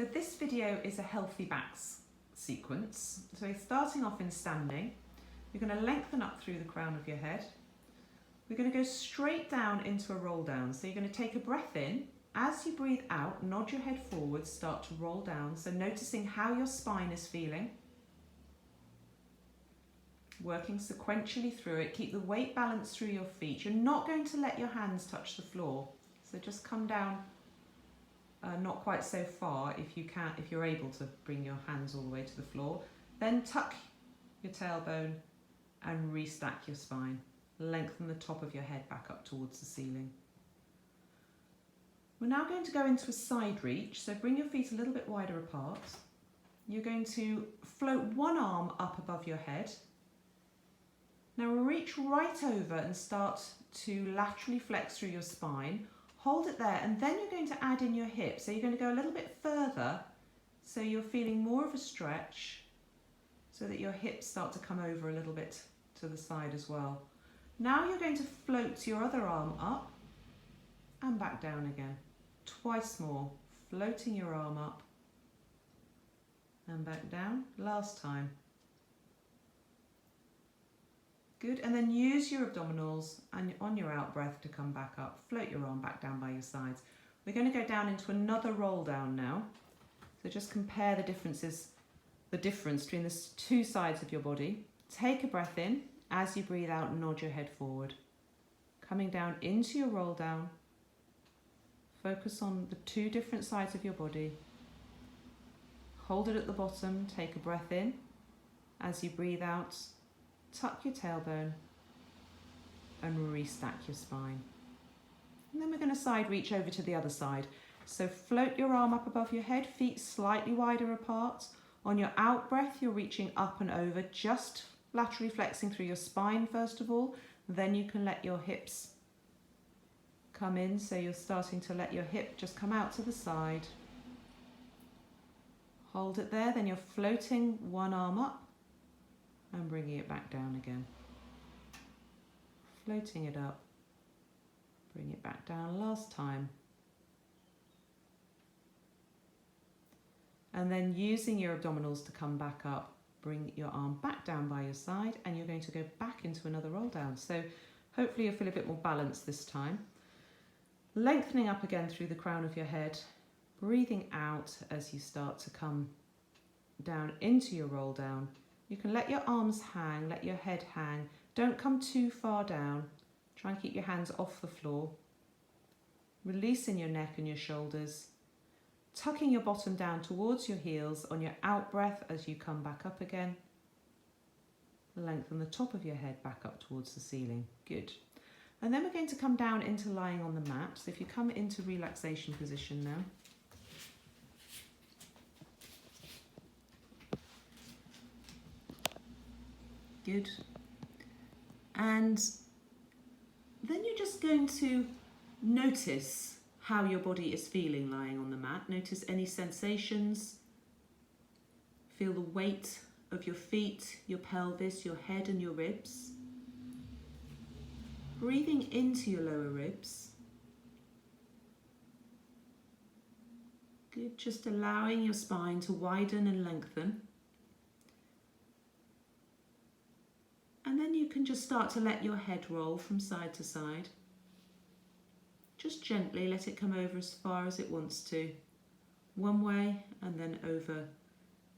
So this video is a healthy backs sequence. So you're starting off in standing. You're going to lengthen up through the crown of your head. We're going to go straight down into a roll down. So you're going to take a breath in. As you breathe out, nod your head forward, start to roll down. So noticing how your spine is feeling. Working sequentially through it. Keep the weight balanced through your feet. You're not going to let your hands touch the floor. So just come down not quite so far if you're able to bring your hands all the way to the floor. Then tuck your tailbone and restack your spine. Lengthen the top of your head back up towards the ceiling. We're now going to go into a side reach, so bring your feet a little bit wider apart. You're going to float one arm up above your head. Now reach right over and start to laterally flex through your spine. Hold it there, and then you're going to add in your hips. So you're going to go a little bit further, so you're feeling more of a stretch, so that your hips start to come over a little bit to the side as well. Now you're going to float your other arm up and back down again. Twice more, floating your arm up and back down. Last time. Good, and then use your abdominals and on your out breath to come back up. Float your arm back down by your sides. We're going to go down into another roll down now. So just compare the difference between the two sides of your body. Take a breath in. As you breathe out, nod your head forward. Coming down into your roll down. Focus on the two different sides of your body. Hold it at the bottom. Take a breath in. As you breathe out, tuck your tailbone and restack your spine. And then we're going to side reach over to the other side. So float your arm up above your head, feet slightly wider apart. On your out breath, you're reaching up and over, just laterally flexing through your spine first of all. Then you can let your hips come in, so you're starting to let your hip just come out to the side. Hold it there, then you're floating one arm up and bringing it back down again. Floating it up, bring it back down last time. And then using your abdominals to come back up, bring your arm back down by your side, and you're going to go back into another roll down. So hopefully you'll feel a bit more balanced this time. Lengthening up again through the crown of your head, breathing out as you start to come down into your roll down. You can let your arms hang, let your head hang. Don't come too far down. Try and keep your hands off the floor. Releasing your neck and your shoulders. Tucking your bottom down towards your heels on your out breath as you come back up again. Lengthen the top of your head back up towards the ceiling. Good. And then we're going to come down into lying on the mat. So if you come into relaxation position now. Good. And then you're just going to notice how your body is feeling lying on the mat. Notice any sensations. Feel the weight of your feet, your pelvis, your head and your ribs. Breathing into your lower ribs. Good, just allowing your spine to widen and lengthen. And then you can just start to let your head roll from side to side. Just gently let it come over as far as it wants to. One way and then over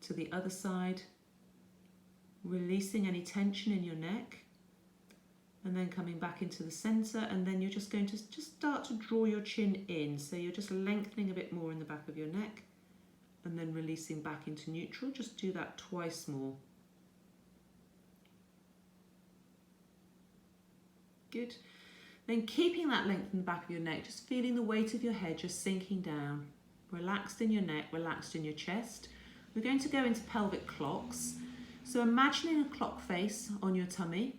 to the other side. Releasing any tension in your neck. And then coming back into the center, and then you're just going to just start to draw your chin in. So you're just lengthening a bit more in the back of your neck and then releasing back into neutral. Just do that twice more. Good. Then keeping that length in the back of your neck, just feeling the weight of your head just sinking down. Relaxed in your neck, relaxed in your chest. We're going to go into pelvic clocks. So imagining a clock face on your tummy.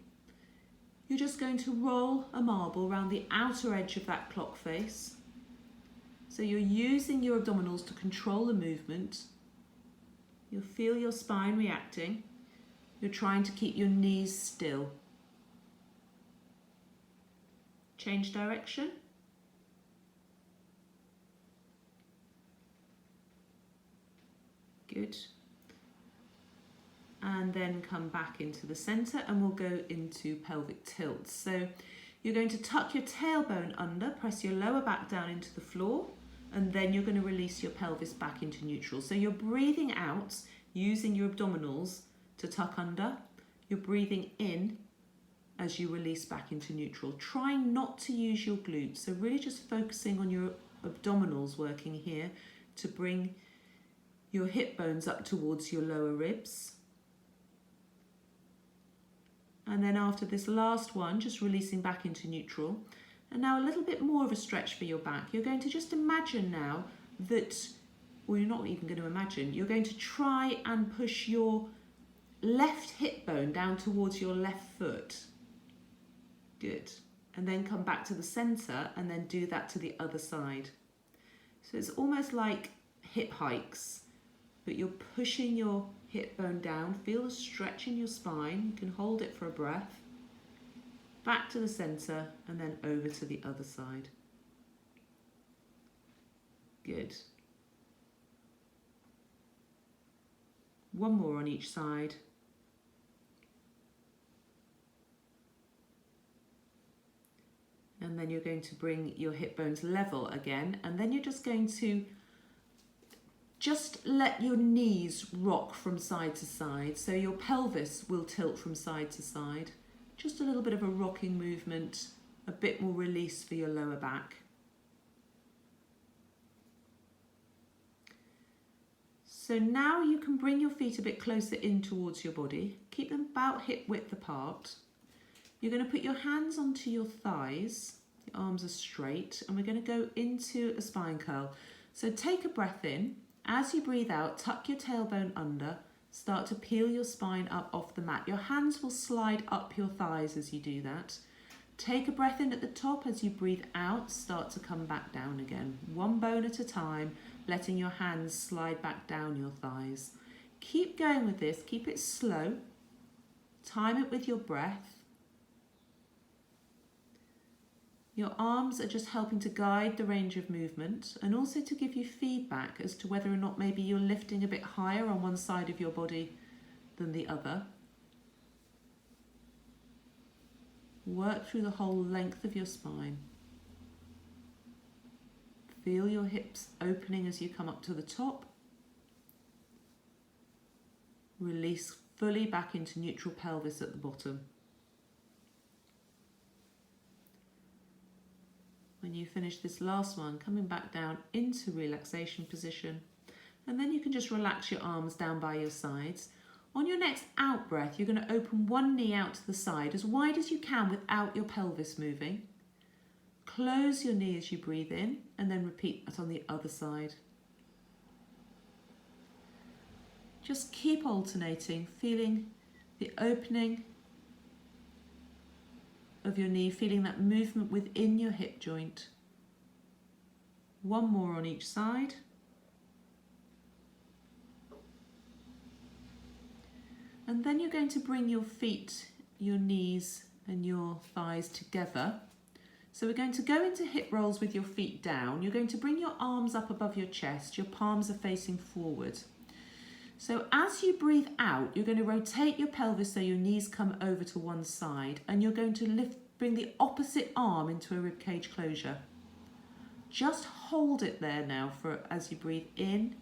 You're just going to roll a marble around the outer edge of that clock face. So you're using your abdominals to control the movement. You'll feel your spine reacting. You're trying to keep your knees still. Change direction. Good. And then come back into the center and we'll go into pelvic tilt. So you're going to tuck your tailbone under, press your lower back down into the floor, and then you're going to release your pelvis back into neutral. So you're breathing out using your abdominals to tuck under. You're breathing in as you release back into neutral. Trying not to use your glutes, so really just focusing on your abdominals working here to bring your hip bones up towards your lower ribs. And then after this last one, just releasing back into neutral. And now a little bit more of a stretch for your back. You're going to just imagine now that, well, you're not even going to imagine, you're going to try and push your left hip bone down towards your left foot. Good. And then come back to the center and then do that to the other side. So it's almost like hip hikes, but you're pushing your hip bone down. Feel the stretch in your spine. You can hold it for a breath. Back to the center and then over to the other side. Good. One more on each side. And then you're going to bring your hip bones level again, and then you're just going to just let your knees rock from side to side, so your pelvis will tilt from side to side. Just a little bit of a rocking movement, a bit more release for your lower back. So now you can bring your feet a bit closer in towards your body. Keep them about hip width apart. You're going to put your hands onto your thighs, your arms are straight, and we're going to go into a spine curl. So take a breath in. As you breathe out, tuck your tailbone under, start to peel your spine up off the mat. Your hands will slide up your thighs as you do that. Take a breath in at the top. As you breathe out, start to come back down again. One bone at a time, letting your hands slide back down your thighs. Keep going with this, keep it slow. Time it with your breath. Your arms are just helping to guide the range of movement and also to give you feedback as to whether or not maybe you're lifting a bit higher on one side of your body than the other. Work through the whole length of your spine. Feel your hips opening as you come up to the top. Release fully back into neutral pelvis at the bottom. When you finish this last one, coming back down into relaxation position, and then you can just relax your arms down by your sides. On your next out breath, you're going to open one knee out to the side as wide as you can without your pelvis moving. Close your knee as you breathe in, and then repeat that on the other side. Just keep alternating, feeling the opening of your knee, feeling that movement within your hip joint. One more on each side. And then you're going to bring your feet, your knees and your thighs together. So we're going to go into hip rolls with your feet down. You're going to bring your arms up above your chest. Your palms are facing forward. So as you breathe out, you're going to rotate your pelvis so your knees come over to one side, and you're going to bring the opposite arm into a ribcage closure. Just hold it there now as you breathe in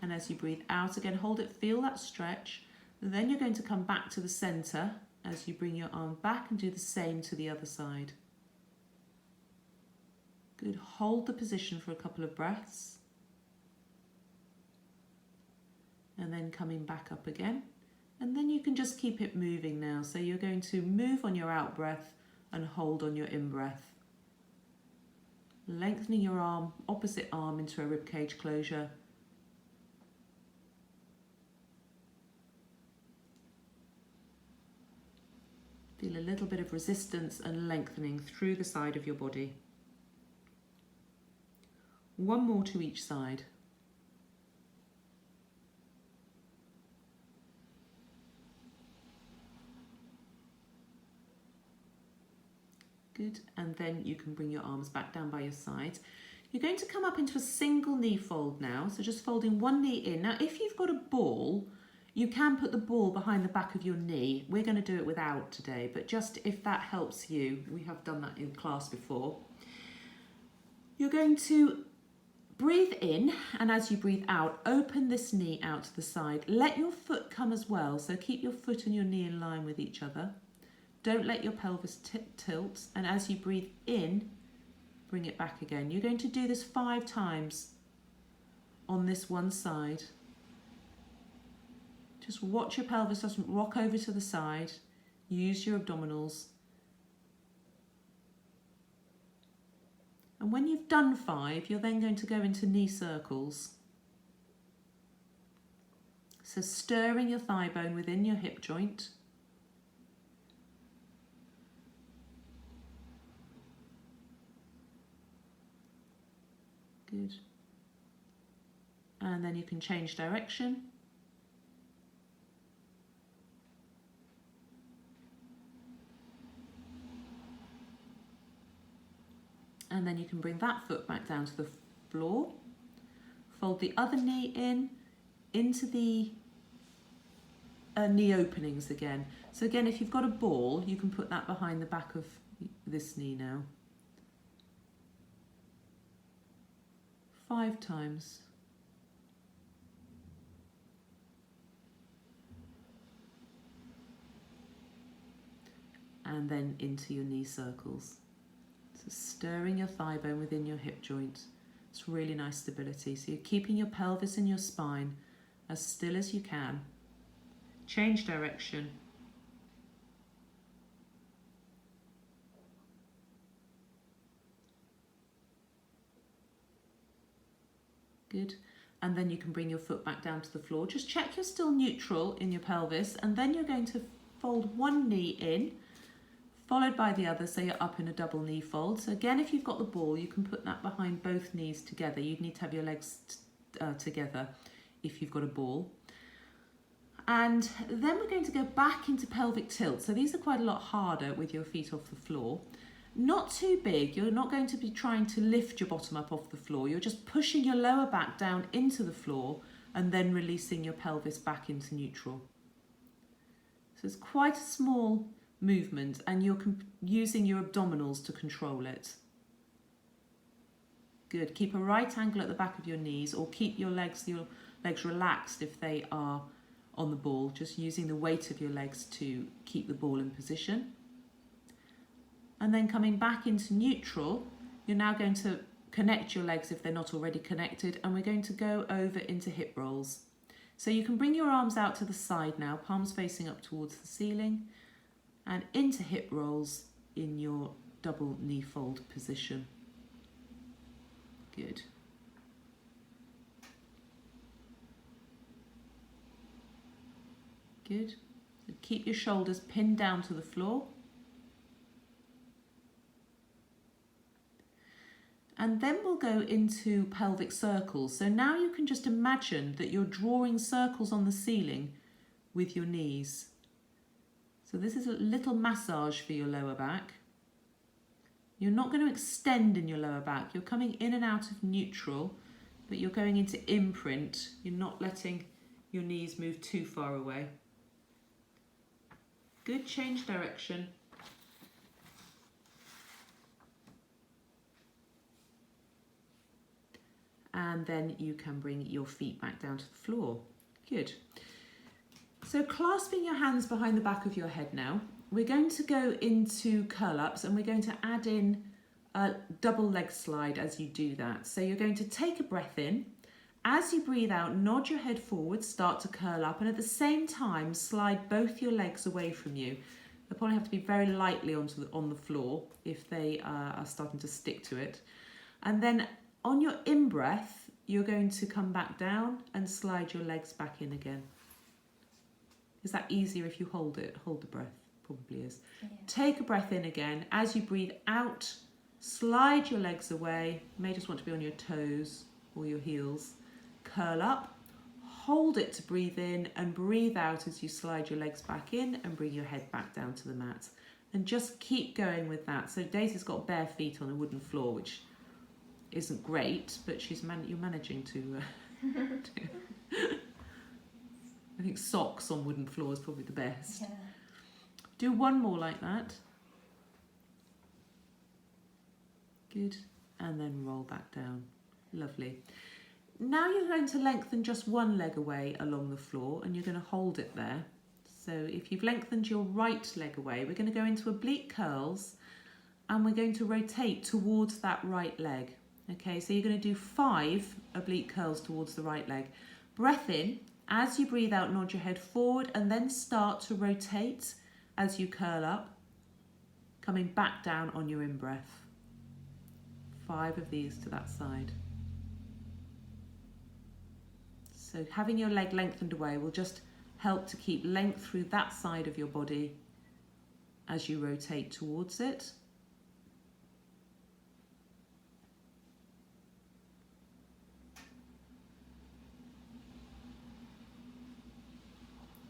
and as you breathe out. Again, hold it, feel that stretch. And then you're going to come back to the center as you bring your arm back and do the same to the other side. Good, hold the position for a couple of breaths. And then coming back up again. And then you can just keep it moving now. So you're going to move on your out breath and hold on your in breath. Lengthening your arm, opposite arm into a ribcage closure. Feel a little bit of resistance and lengthening through the side of your body. One more to each side. Good, and then you can bring your arms back down by your sides. You're going to come up into a single knee fold now, so just folding one knee in. Now, if you've got a ball, you can put the ball behind the back of your knee. We're going to do it without today, but just if that helps you, we have done that in class before. You're going to breathe in, and as you breathe out, open this knee out to the side. Let your foot come as well, so keep your foot and your knee in line with each other. Don't let your pelvis tilt, and as you breathe in, bring it back again. You're going to do this 5 times on this one side. Just watch your pelvis doesn't rock over to the side. Use your abdominals. And when you've done 5, you're then going to go into knee circles. So stirring your thigh bone within your hip joint. Good. And then you can change direction. And then you can bring that foot back down to the floor. Fold the other knee in, into the knee openings again. So again, if you've got a ball, you can put that behind the back of this knee now. 5 times. And then into your knee circles. So stirring your thigh bone within your hip joint. It's really nice stability. So you're keeping your pelvis and your spine as still as you can. Change direction. Good. And then you can bring your foot back down to the floor. Just check you're still neutral in your pelvis, and then you're going to fold one knee in, followed by the other, so you're up in a double knee fold. So again, if you've got the ball, you can put that behind both knees together. You'd need to have your legs together if you've got a ball. And then we're going to go back into pelvic tilt. So these are quite a lot harder with your feet off the floor. Not too big. You're not going to be trying to lift your bottom up off the floor. You're just pushing your lower back down into the floor and then releasing your pelvis back into neutral. So it's quite a small movement, and you're using your abdominals to control it. Good. Keep a right angle at the back of your knees, or keep your legs relaxed if they are on the ball, just using the weight of your legs to keep the ball in position. And then coming back into neutral, you're now going to connect your legs if they're not already connected, and we're going to go over into hip rolls. So you can bring your arms out to the side now, palms facing up towards the ceiling, and into hip rolls in your double knee fold position. Good. Good. So keep your shoulders pinned down to the floor. And then we'll go into pelvic circles. So now you can just imagine that you're drawing circles on the ceiling with your knees. So this is a little massage for your lower back. You're not going to extend in your lower back. You're coming in and out of neutral, but you're going into imprint. You're not letting your knees move too far away. Good. Change direction. And then you can bring your feet back down to the floor. Good. So clasping your hands behind the back of your head now, we're going to go into curl-ups, and we're going to add in a double leg slide as you do that. So you're going to take a breath in. As you breathe out, nod your head forward, start to curl up, and at the same time slide both your legs away from you. They'll probably have to be very lightly on the floor if they are starting to stick to it. And then on your in-breath, you're going to come back down and slide your legs back in again. Is that easier if you hold it? Hold the breath, probably is. Yeah. Take a breath in again. As you breathe out, slide your legs away. You may just want to be on your toes or your heels. Curl up, hold it to breathe in, and breathe out as you slide your legs back in and bring your head back down to the mat. And just keep going with that. So Daisy's got bare feet on a wooden floor, which isn't great, but you're managing to. I think socks on wooden floor is probably the best. Yeah. Do one more like that. Good. And then roll back down. Lovely. Now you're going to lengthen just one leg away along the floor, and you're going to hold it there. So if you've lengthened your right leg away, we're going to go into oblique curls, and we're going to rotate towards that right leg. Okay, so you're going to do 5 oblique curls towards the right leg. Breath in. As you breathe out, nod your head forward, and then start to rotate as you curl up, coming back down on your in-breath. 5 of these to that side. So having your leg lengthened away will just help to keep length through that side of your body as you rotate towards it.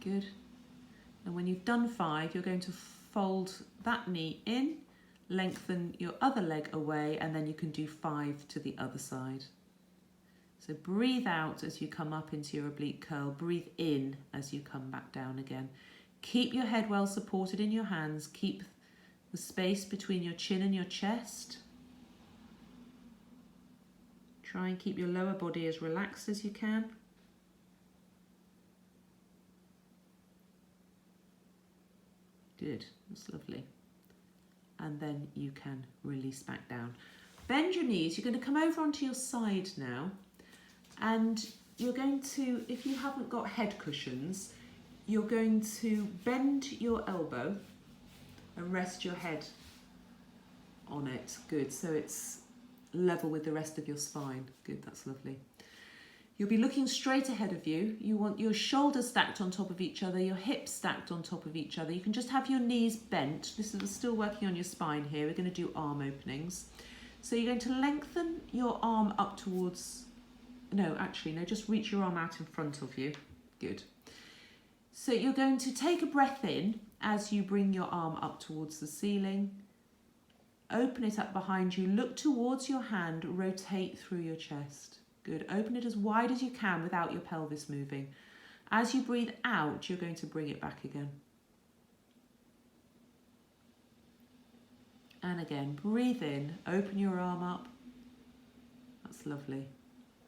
Good. And when you've done 5, you're going to fold that knee in, lengthen your other leg away, and then you can do 5 to the other side. So breathe out as you come up into your oblique curl. Breathe in as you come back down again. Keep your head well supported in your hands. Keep the space between your chin and your chest. Try and keep your lower body as relaxed as you can. Good, that's lovely. And then you can release back down. Bend your knees. You're going to come over onto your side now. And you're going to, if you haven't got head cushions, you're going to bend your elbow and rest your head on it. Good, so it's level with the rest of your spine. Good, that's lovely. You'll be looking straight ahead of you. You want your shoulders stacked on top of each other, your hips stacked on top of each other. You can just have your knees bent. This is still working on your spine here. We're going to do arm openings. So you're going to lengthen your arm up towards, just reach your arm out in front of you. Good. So you're going to take a breath in as you bring your arm up towards the ceiling. Open it up behind you, look towards your hand, rotate through your chest. Good. Open it as wide as you can without your pelvis moving. As you breathe out, you're going to bring it back again. And again, breathe in, open your arm up. That's lovely.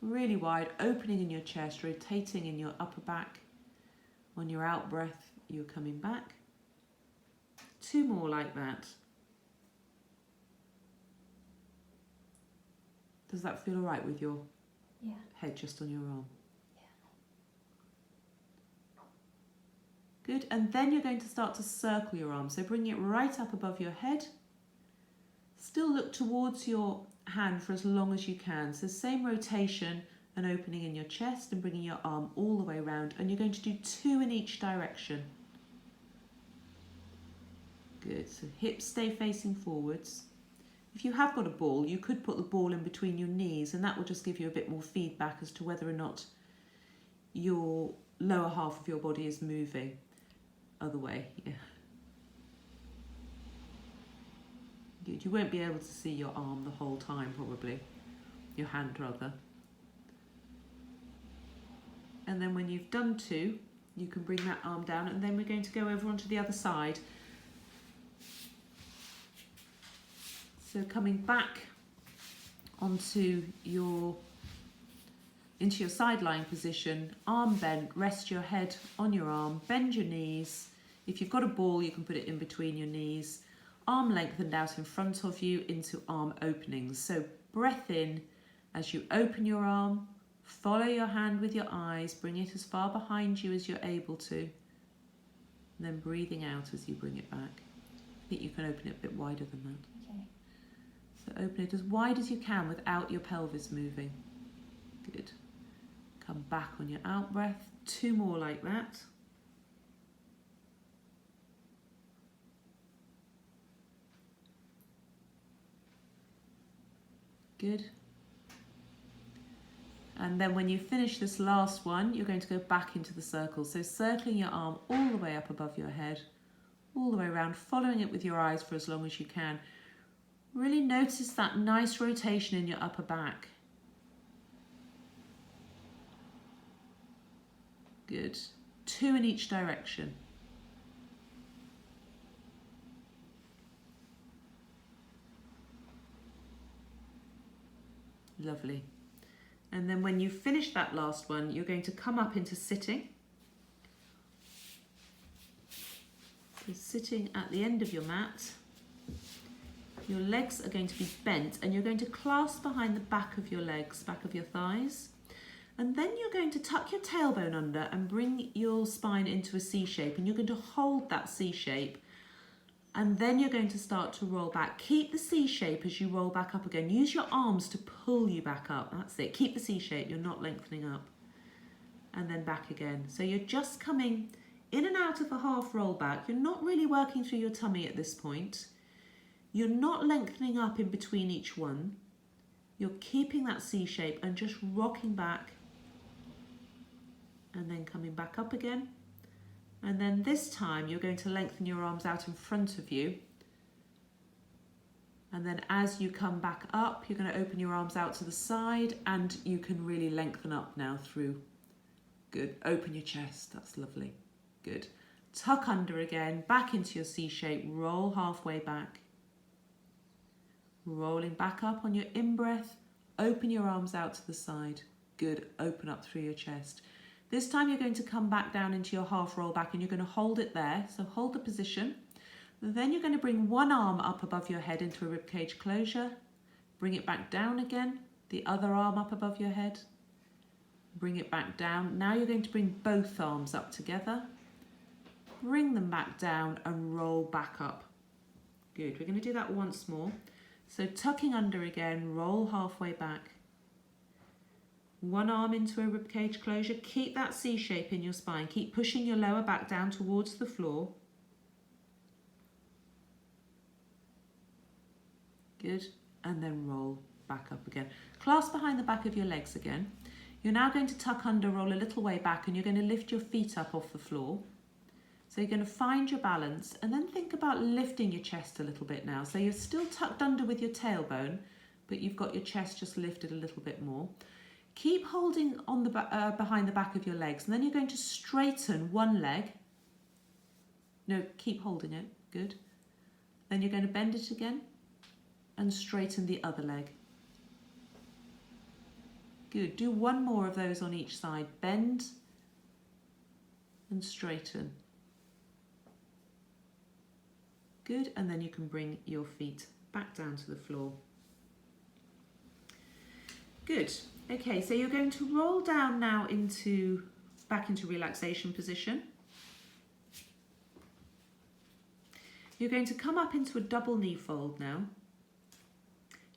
Really wide, opening in your chest, rotating in your upper back. On your out breath, you're coming back. 2 more like that. Does that feel all right with your head just on your arm? Good, and then you're going to start to circle your arm. So bring it right up above your head. Still look towards your hand for as long as you can. So same rotation and opening in your chest and bringing your arm all the way around. And you're going to do 2 in each direction. Good, so hips stay facing forwards. If you have got a ball, you could put the ball in between your knees, and that will just give you a bit more feedback as to whether or not your lower half of your body is moving. Other way, yeah. Good. You won't be able to see your arm the whole time, probably. Your hand, rather. And then when you've done 2, you can bring that arm down, and then we're going to go over onto the other side. So coming back onto into your side lying position, arm bent, rest your head on your arm, bend your knees. If you've got a ball, you can put it in between your knees. Arm lengthened out in front of you into arm openings. So breath in as you open your arm, follow your hand with your eyes, bring it as far behind you as you're able to, and then breathing out as you bring it back. I think you can open it a bit wider than that. So open it as wide as you can without your pelvis moving. Good. Come back on your out breath. 2 more like that. Good. And then when you finish this last one, you're going to go back into the circle. So circling your arm all the way up above your head, all the way around, following it with your eyes for as long as you can. Really notice that nice rotation in your upper back. Good. 2 in each direction. Lovely. And then when you finish that last one, you're going to come up into sitting. So sitting at the end of your mat. Your legs are going to be bent and you're going to clasp behind the back of your legs, back of your thighs. And then you're going to tuck your tailbone under and bring your spine into a C shape, and you're going to hold that C shape. And then you're going to start to roll back. Keep the C shape as you roll back up again. Use your arms to pull you back up. That's it. Keep the C shape. You're not lengthening up. And then back again. So you're just coming in and out of a half roll back. You're not really working through your tummy at this point. You're not lengthening up in between each one. You're keeping that C shape and just rocking back. And then coming back up again. And then this time you're going to lengthen your arms out in front of you. And then as you come back up, you're going to open your arms out to the side and you can really lengthen up now through. Good. Open your chest. That's lovely. Good. Tuck under again, back into your C shape, roll halfway back. Rolling back up on your in-breath, open your arms out to the side. Good. Open up through your chest. This time you're going to come back down into your half roll back and you're going to hold it there. So hold the position. Then you're going to bring one arm up above your head into a ribcage closure. Bring it back down again. The other arm up above your head. Bring it back down. Now you're going to bring both arms up together. Bring them back down and roll back up. Good. We're going to do that once more. So tucking under again, roll halfway back. One arm into a ribcage closure. Keep that C shape in your spine. Keep pushing your lower back down towards the floor. Good. And then roll back up again. Clasp behind the back of your legs again. You're now going to tuck under, roll a little way back, and you're going to lift your feet up off the floor. So you're going to find your balance and then think about lifting your chest a little bit now. So you're still tucked under with your tailbone, but you've got your chest just lifted a little bit more. Keep holding on the behind the back of your legs, and then you're going to straighten one leg. No, keep holding it. Good. Then you're going to bend it again and straighten the other leg. Good. Do one more of those on each side. Bend and straighten. Good. And then you can bring your feet back down to the floor. Good. Okay, so you're going to roll down now back into relaxation position. You're going to come up into a double knee fold now.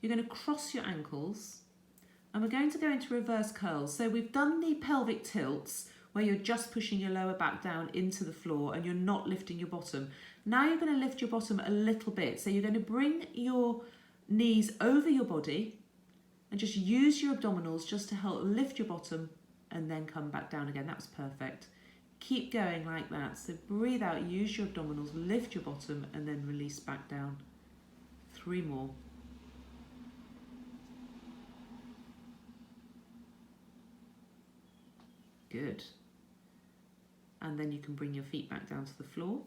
You're going to cross your ankles and we're going to go into reverse curls. So we've done the pelvic tilts where you're just pushing your lower back down into the floor and you're not lifting your bottom. Now you're going to lift your bottom a little bit. So you're going to bring your knees over your body and just use your abdominals just to help lift your bottom and then come back down again. That was perfect. Keep going like that. So breathe out, use your abdominals, lift your bottom and then release back down. 3 more. Good. And then you can bring your feet back down to the floor.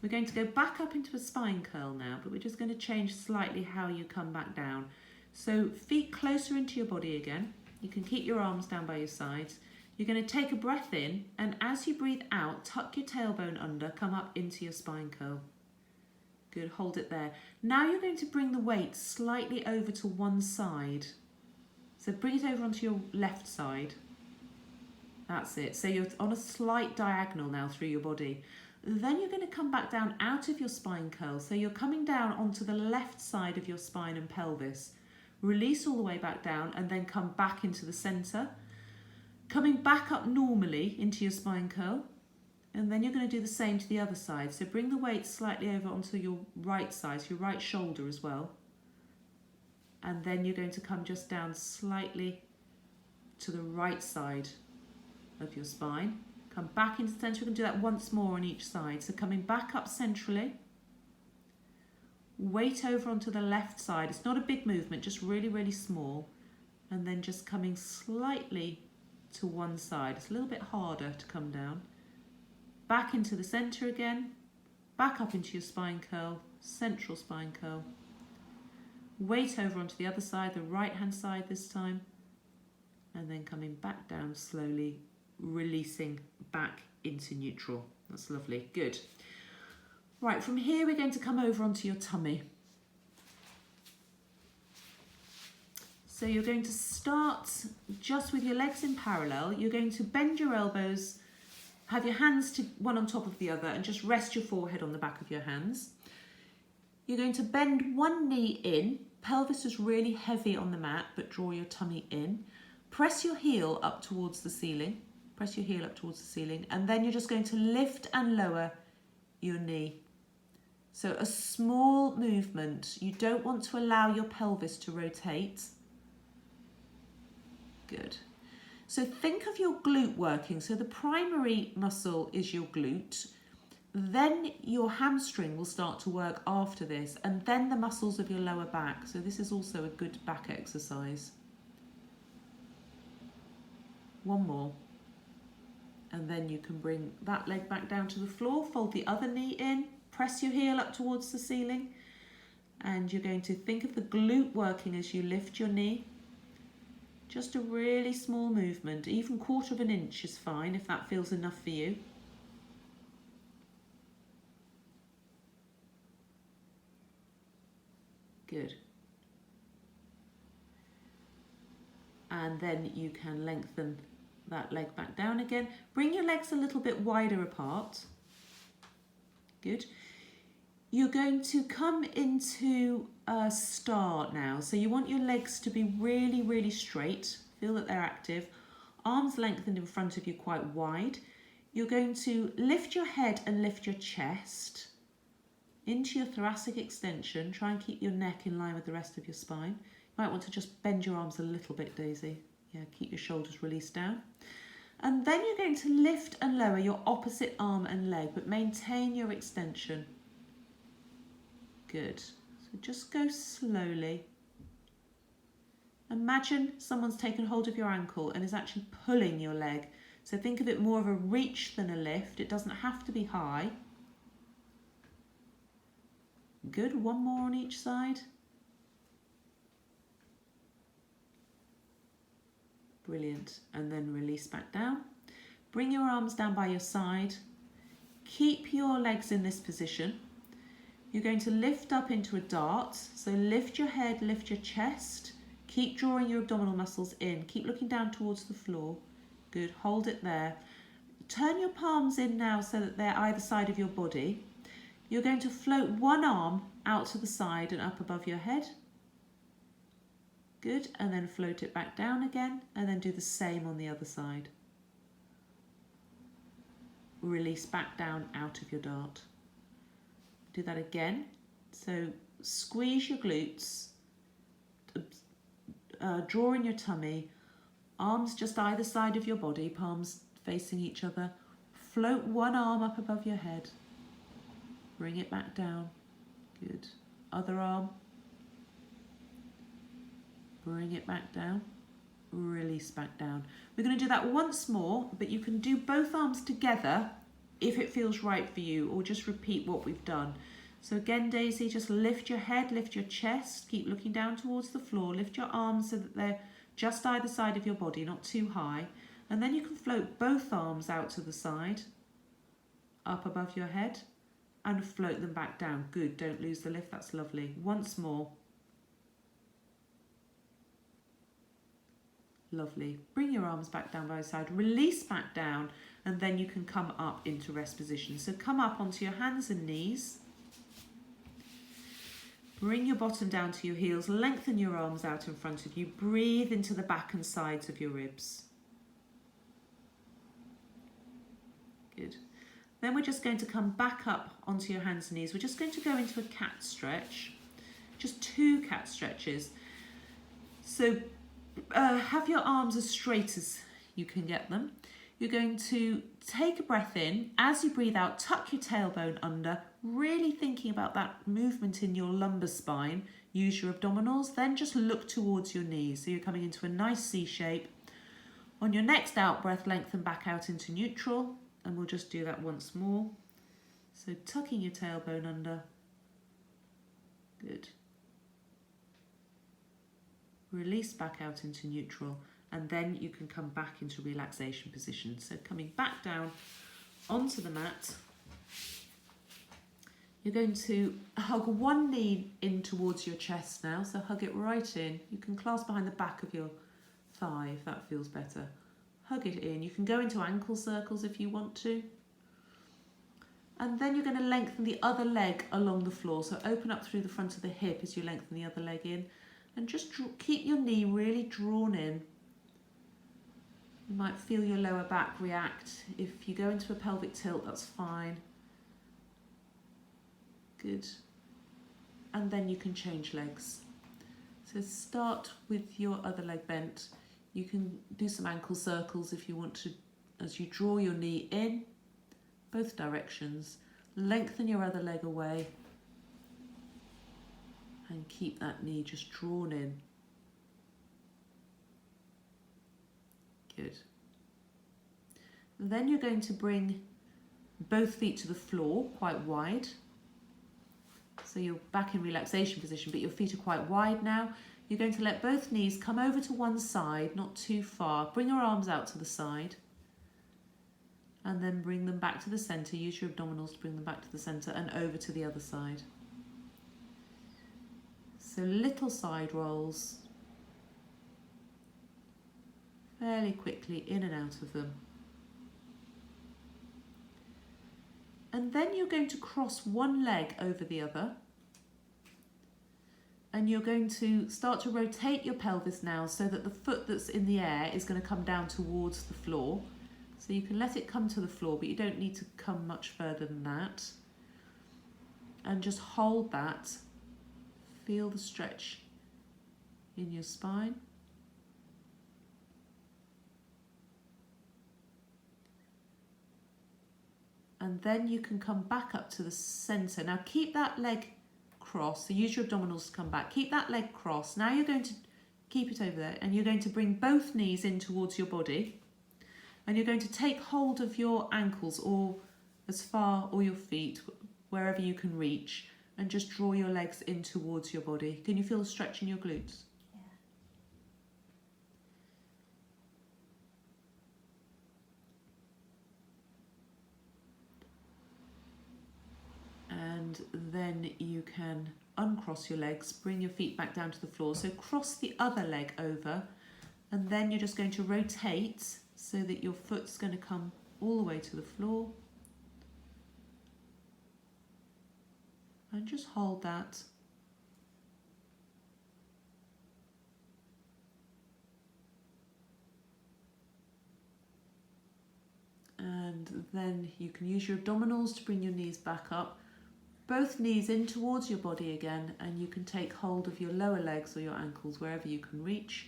We're going to go back up into a spine curl now, but we're just going to change slightly how you come back down. So feet closer into your body again. You can keep your arms down by your sides. You're going to take a breath in, and as you breathe out, tuck your tailbone under, come up into your spine curl. Good, hold it there. Now you're going to bring the weight slightly over to one side. So bring it over onto your left side. That's it. So you're on a slight diagonal now through your body. Then you're going to come back down out of your spine curl. So you're coming down onto the left side of your spine and pelvis. Release all the way back down and then come back into the center. Coming back up normally into your spine curl. And then you're going to do the same to the other side. So bring the weight slightly over onto your right side, so your right shoulder as well. And then you're going to come just down slightly to the right side of your spine. Come back into the center. We're going to do that once more on each side. So coming back up centrally. Weight over onto the left side. It's not a big movement, just really, really small. And then just coming slightly to one side. It's a little bit harder to come down. Back into the center again. Back up into your spine curl, central spine curl. Weight over onto the other side, the right hand side this time. And then coming back down slowly, releasing back into neutral. That's lovely, good. Right, from here we're going to come over onto your tummy. So you're going to start just with your legs in parallel. You're going to bend your elbows, have your hands one on top of the other, and just rest your forehead on the back of your hands. You're going to bend one knee in, pelvis is really heavy on the mat, but draw your tummy in. Press your heel up towards the ceiling. Press your heel up towards the ceiling, and then you're just going to lift and lower your knee. So a small movement. You don't want to allow your pelvis to rotate. Good. So think of your glute working. So the primary muscle is your glute. Then your hamstring will start to work after this, and then the muscles of your lower back. So this is also a good back exercise. One more. And then you can bring that leg back down to the floor, fold the other knee in, press your heel up towards the ceiling, and you're going to think of the glute working as you lift your knee. Just a really small movement, even 1/4 of an inch is fine if that feels enough for you. Good. And then you can lengthen that leg back down again. Bring your legs a little bit wider apart. Good. You're going to come into a start now. So you want your legs to be really, really straight. Feel that they're active. Arms lengthened in front of you quite wide. You're going to lift your head and lift your chest into your thoracic extension. Try and keep your neck in line with the rest of your spine. You might want to just bend your arms a little bit, Daisy. Yeah, keep your shoulders released down. And then you're going to lift and lower your opposite arm and leg, but maintain your extension. Good. So just go slowly. Imagine someone's taken hold of your ankle and is actually pulling your leg. So think of it more of a reach than a lift. It doesn't have to be high. Good. One more on each side. Brilliant. And then release back down. Bring your arms down by your side. Keep your legs in this position. You're going to lift up into a dart. So lift your head, lift your chest. Keep drawing your abdominal muscles in. Keep looking down towards the floor. Good. Hold it there. Turn your palms in now so that they're either side of your body. You're going to float one arm out to the side and up above your head. Good, and then float it back down again, and then do the same on the other side. Release back down out of your dart. Do that again. So squeeze your glutes, draw in your tummy, arms just either side of your body, palms facing each other. Float one arm up above your head. Bring it back down. Good. Other arm. Bring it back down, release back down. We're going to do that once more, but you can do both arms together if it feels right for you, or just repeat what we've done. So again, Daisy, just lift your head, lift your chest, keep looking down towards the floor, lift your arms so that they're just either side of your body, not too high. And then you can float both arms out to the side, up above your head, and float them back down. Good, don't lose the lift, that's lovely. Once more. Lovely. Bring your arms back down by your side, release back down, and then you can come up into rest position. So come up onto your hands and knees. Bring your bottom down to your heels, lengthen your arms out in front of you, breathe into the back and sides of your ribs. Good. Then we're just going to come back up onto your hands and knees. We're just going to go into a cat stretch, just 2 cat stretches. So have your arms as straight as you can get them. you're going to take a breath in. As you breathe out, tuck your tailbone under, really thinking about that movement in your lumbar spine. Use your abdominals, then just look towards your knees. So you're coming into a nice C shape. On your next out breath, lengthen back out into neutral, and we'll just do that once more. So tucking your tailbone under. Good. Release back out into neutral, and then you can come back into relaxation position. So coming back down onto the mat, you're going to hug one knee in towards your chest now, so hug it right in. You can clasp behind the back of your thigh if that feels better. Hug it in. You can go into ankle circles if you want to. And then you're going to lengthen the other leg along the floor, so open up through the front of the hip as you lengthen the other leg in. And just keep your knee really drawn in. You might feel your lower back react. If you go into a pelvic tilt, that's fine. Good. And then you can change legs. So start with your other leg bent. You can do some ankle circles if you want to, as you draw your knee in, both directions. Lengthen your other leg away. And keep that knee just drawn in. Good. Then you're going to bring both feet to the floor quite wide. So you're back in relaxation position, but your feet are quite wide now. You're going to let both knees come over to one side, not too far. Bring your arms out to the side. And then bring them back to the centre. Use your abdominals to bring them back to the centre and over to the other side. So little side rolls, fairly quickly in and out of them. And then you're going to cross one leg over the other. And you're going to start to rotate your pelvis now so that the foot that's in the air is going to come down towards the floor. So you can let it come to the floor, but you don't need to come much further than that. And just hold that. Feel the stretch in your spine. And then you can come back up to the centre. Now keep that leg crossed, so use your abdominals to come back. Keep that leg crossed. Now you're going to keep it over there, and you're going to bring both knees in towards your body. And you're going to take hold of your ankles or as far, or your feet, wherever you can reach. And just draw your legs in towards your body. Can you feel the stretch in your glutes? Yeah. And then you can uncross your legs, bring your feet back down to the floor. So cross the other leg over, and then you're just going to rotate so that your foot's going to come all the way to the floor. And just hold that. And then you can use your abdominals to bring your knees back up. Both knees in towards your body again, and you can take hold of your lower legs or your ankles wherever you can reach.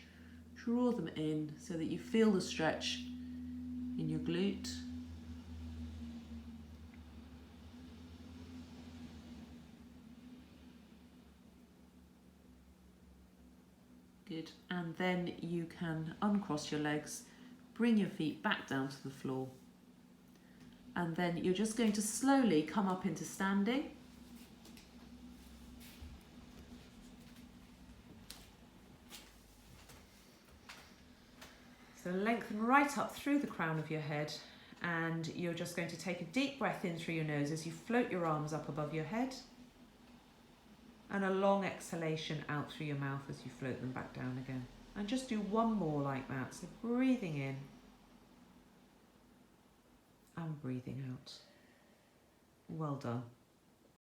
Draw them in so that you feel the stretch in your glute. Good. And then you can uncross your legs, bring your feet back down to the floor. And then you're just going to slowly come up into standing. So lengthen right up through the crown of your head, and you're just going to take a deep breath in through your nose as you float your arms up above your head, and a long exhalation out through your mouth as you float them back down again. And just do one more like that. So breathing in and breathing out. Well done.